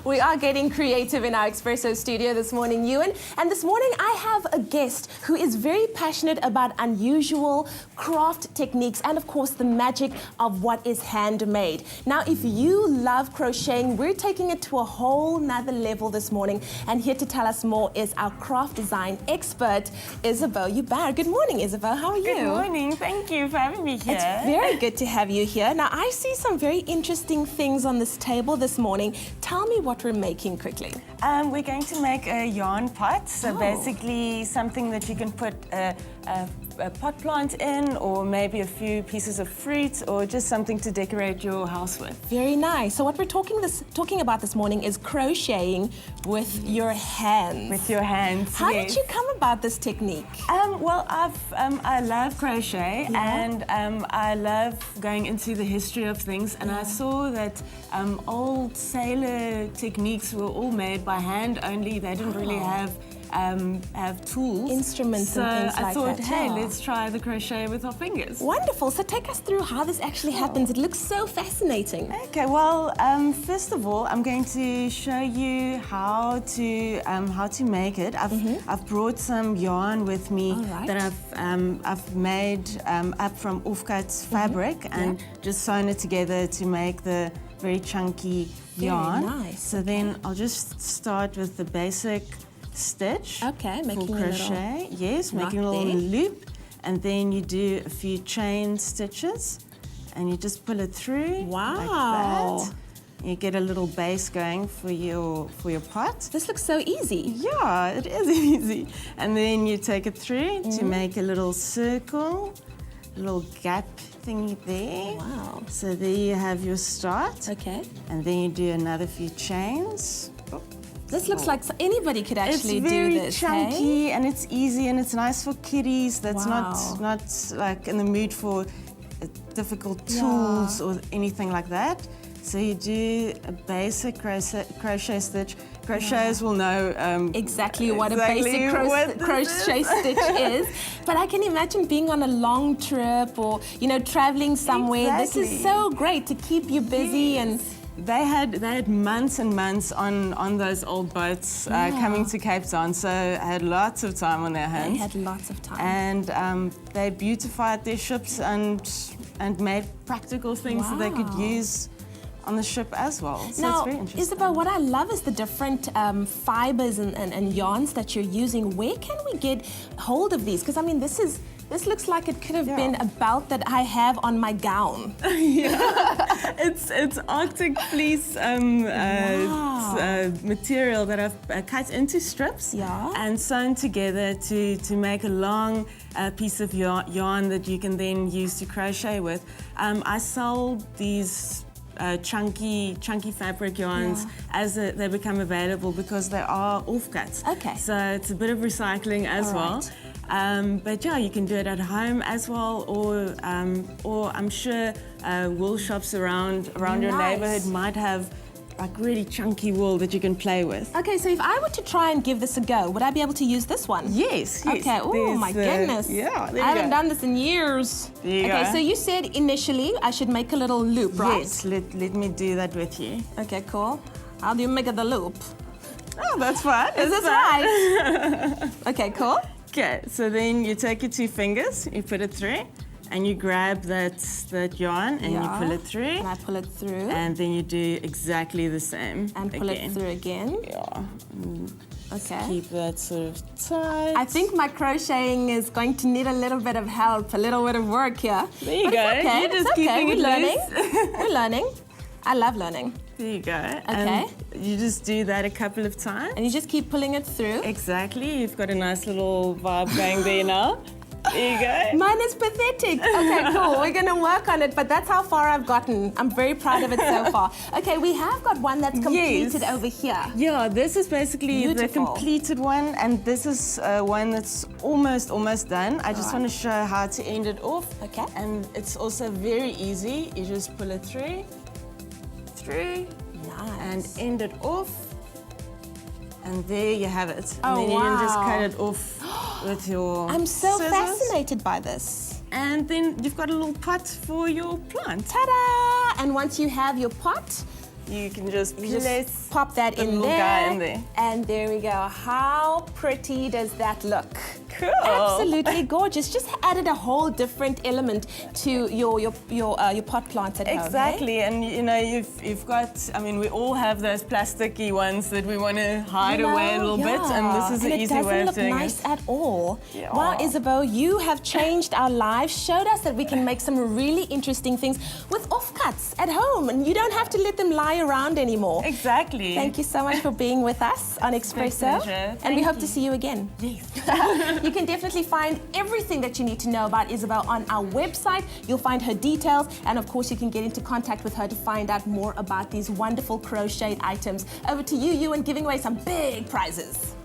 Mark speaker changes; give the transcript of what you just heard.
Speaker 1: We are getting creative in our Espresso studio this morning, Ewan. And this morning I have a guest who is very passionate about unusual craft techniques and of course the magic of what is handmade. Now, if you love crocheting, we're taking it to a whole nother level this morning. And here to tell us more is our craft design expert, Isabeau Joubert. Good morning, Isabeau. How are you?
Speaker 2: Good morning. Thank you for having me here.
Speaker 1: It's very good to have you here. Now, I see some very interesting things on this table this morning. Tell me what we're making quickly.
Speaker 2: We're going to make a yarn pot. So basically something that you can put a pot plant in, or maybe a few pieces of fruit, or just something to decorate your house with.
Speaker 1: Very nice. So what we're talking about this morning is crocheting with your hands.
Speaker 2: With your hands,
Speaker 1: How
Speaker 2: yes.
Speaker 1: did you come about this technique?
Speaker 2: Well, I love crochet, and I love going into the history of things, and I saw that old sailor techniques were all made by hand only. They didn't really have tools.
Speaker 1: Instruments and things like that.
Speaker 2: So I thought, hey, let's try the crochet with our fingers.
Speaker 1: Wonderful. So take us through how this actually happens. It looks so fascinating.
Speaker 2: Okay, well, first of all, I'm going to show you how to make it. I've brought some yarn with me that I've made up from offcut fabric and just sewn it together to make the very chunky yarn.
Speaker 1: Very nice.
Speaker 2: So then I'll just start with the basic stitch.
Speaker 1: Okay, making
Speaker 2: for crochet. Yes, making a little loop, and then you do a few chain stitches, and you just pull it through.
Speaker 1: Wow.
Speaker 2: Like that. You get a little base going for your pot.
Speaker 1: This looks so easy.
Speaker 2: Yeah, it is easy. And then you take it through to make a little circle, a little gap thingy there.
Speaker 1: Wow.
Speaker 2: So there you have your start.
Speaker 1: Okay.
Speaker 2: And then you do another few chains.
Speaker 1: This looks like anybody could actually do this.
Speaker 2: It's very chunky and it's easy and it's nice for kiddies that's not like in the mood for difficult tools or anything like that. So you do a basic crochet stitch. Crocheters will know
Speaker 1: exactly what a basic crochet stitch is. But I can imagine being on a long trip or, you know, traveling somewhere.
Speaker 2: Exactly.
Speaker 1: This is so great to keep you busy and...
Speaker 2: They had months and months on those old boats coming to Cape Town, so I had lots of time on their hands.
Speaker 1: They had lots of time.
Speaker 2: And they beautified their ships and made practical things that they could use on the ship as well. So
Speaker 1: now,
Speaker 2: it's very interesting.
Speaker 1: Isabeau, what I love is the different fibers and yarns that you're using. Where can we get hold of these? Because I mean, this looks like it could have been a belt that I have on my gown.
Speaker 2: It's Arctic fleece material that I've cut into strips and sewn together to make a long piece of yarn that you can then use to crochet with. I sell these chunky fabric yarns as they become available because they are offcuts.
Speaker 1: Okay.
Speaker 2: So it's a bit of recycling as well. But yeah, you can do it at home as well, or I'm sure wool shops around your neighborhood might have like really chunky wool that you can play with.
Speaker 1: Okay, so if I were to try and give this a go, would I be able to use this one?
Speaker 2: Yes.
Speaker 1: Okay, oh my goodness.
Speaker 2: Yeah, there
Speaker 1: I haven't done this in years.
Speaker 2: There you
Speaker 1: go.
Speaker 2: go.
Speaker 1: So you said initially I should make a little loop, right?
Speaker 2: Yes, let me do that with you.
Speaker 1: Okay, cool. How do you make the loop?
Speaker 2: Oh, that's fine.
Speaker 1: Is this right? Okay, cool.
Speaker 2: Okay, so then you take your 2 fingers, you put it through, and you grab that yarn and you pull it through.
Speaker 1: And I pull it through.
Speaker 2: And then you do exactly the same.
Speaker 1: And pull it through again.
Speaker 2: Yeah.
Speaker 1: Okay.
Speaker 2: Keep that sort of tight.
Speaker 1: I think my crocheting is going to need a little bit of help, a little bit of work here.
Speaker 2: There you go.
Speaker 1: It's okay.
Speaker 2: You're just
Speaker 1: it's okay.
Speaker 2: keeping
Speaker 1: We're
Speaker 2: it
Speaker 1: learning.
Speaker 2: loose.
Speaker 1: We're learning. I love learning.
Speaker 2: There you go.
Speaker 1: Okay.
Speaker 2: And you just do that a couple of times.
Speaker 1: And you just keep pulling it through.
Speaker 2: Exactly. You've got a nice little vibe going there now. There you go.
Speaker 1: Mine is pathetic. Okay, cool. We're going to work on it, but that's how far I've gotten. I'm very proud of it so far. Okay, we have got one that's completed over here.
Speaker 2: Yeah, this is basically the completed one, and this is one that's almost done. I just want to show how to end it off.
Speaker 1: Okay.
Speaker 2: And it's also very easy. You just pull it through, and end it off. And there you have it. And then you can just cut it off with your
Speaker 1: I'm so
Speaker 2: scissors.
Speaker 1: fascinated by this.
Speaker 2: And then you've got a little pot for your plant.
Speaker 1: Ta-da! And once you have your pot,
Speaker 2: you can just place
Speaker 1: pop that
Speaker 2: the
Speaker 1: in
Speaker 2: little
Speaker 1: there,
Speaker 2: guy in there.
Speaker 1: and there we go. How pretty does that look?
Speaker 2: Cool.
Speaker 1: Absolutely gorgeous. Just added a whole different element to your pot plants at home.
Speaker 2: Exactly, and you know you've got. I mean, we all have those plasticky ones that we want to hide away a little bit, and this is an easy way of doing
Speaker 1: it. It doesn't look nice at all.
Speaker 2: Yeah.
Speaker 1: Wow, Isabeau, you have changed our lives. Showed us that we can make some really interesting things with offcuts at home, and you don't have to let them lie around anymore.
Speaker 2: Exactly.
Speaker 1: Thank you so much for being with us on Expresso, and we hope to see you again.
Speaker 2: Yes.
Speaker 1: You can definitely find everything that you need to know about Isabeau on our website. You'll find her details, and of course you can get into contact with her to find out more about these wonderful crocheted items. Over to you, Ewan, giving away some big prizes.